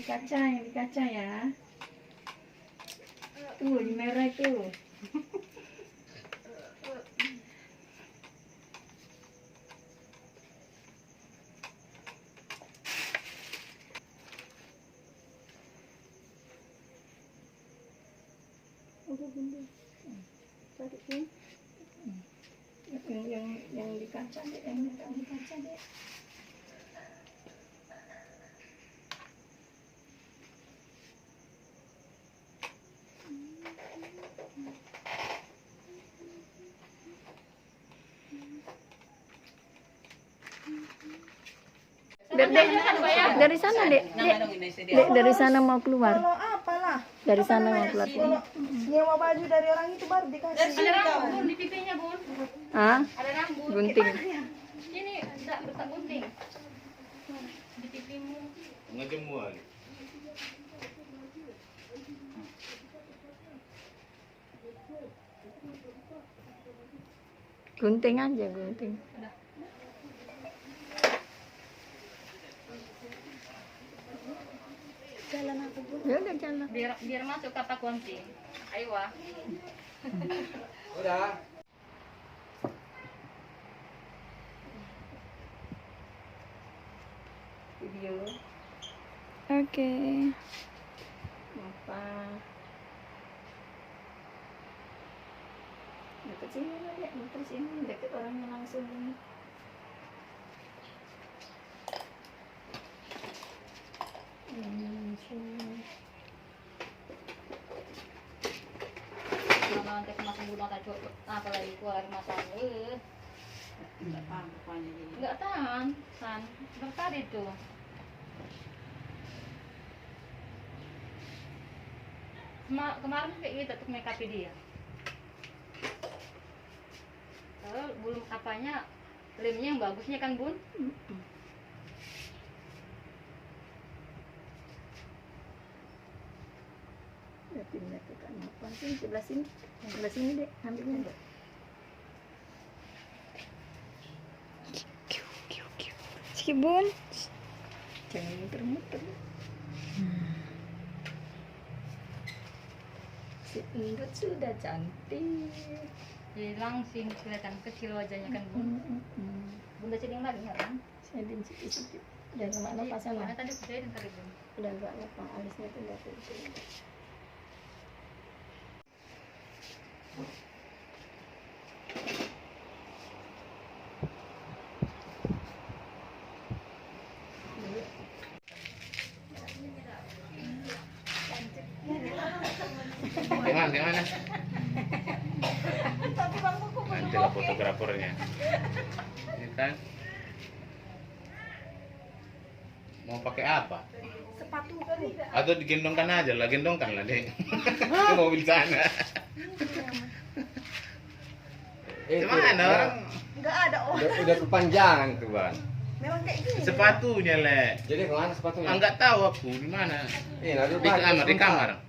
yang di kaca ya. Tuh, di merah itu. Udah bunda. Tarik ya. Yang di kaca deh, yang di kaca deh. Dari sana dek, dari sana mau keluar. Kalau apalah? Dari sana mau keluar. Kalau nyewa baju dari orang itu baru dikasih. Ada rambut bun di pipinya bun. Ah, Ada rambut. gunting. Ini enggak besar gunting. Di pipimu. Ngejemuan. Gunting aja, gunting. Jalan aku pun. Ya udah jalan. Biar masuk kata gunting. Ayo wah. Udah. Video. Oke. Apa? Dekat sini lah dek, dekat sini, dekat orangnya langsung. Kalau nanti masuk bulan tak cukup, apalagi keluar masalah. Enggak tahan, san. Bentar itu. Kemarin kayak gitu tuh make up dia. Belum apanya lemnya yang bagusnya kan bun? Ya pindah ke kan apa sih sebelah sini dek, ambilnya dek. Si bun. Jangan muter-muter. Si Endut sudah cantik. Hilang sih kelihatan kecil wajahnya kan bun. Bunda sedang lagi ya kan? Saya sedikit. Dan kemana pasang Mana lah? tadi saya dengar bun. Udah enggak apa, alisnya tuh enggak tuh. Di mana? Nanti lah fotografernya. Ini kan. Mau pakai apa? Sepatu kali. Atau digendongkan aja lah, gendongkan lah deh. Ke mobil sana. Gimana orang? Enggak ada oh. Udah kepanjangan tuh bang. Memang kayak gini. Sepatunya le. Jadi kemana sepatunya? Enggak tahu aku di mana. Ini lalu Di kamar.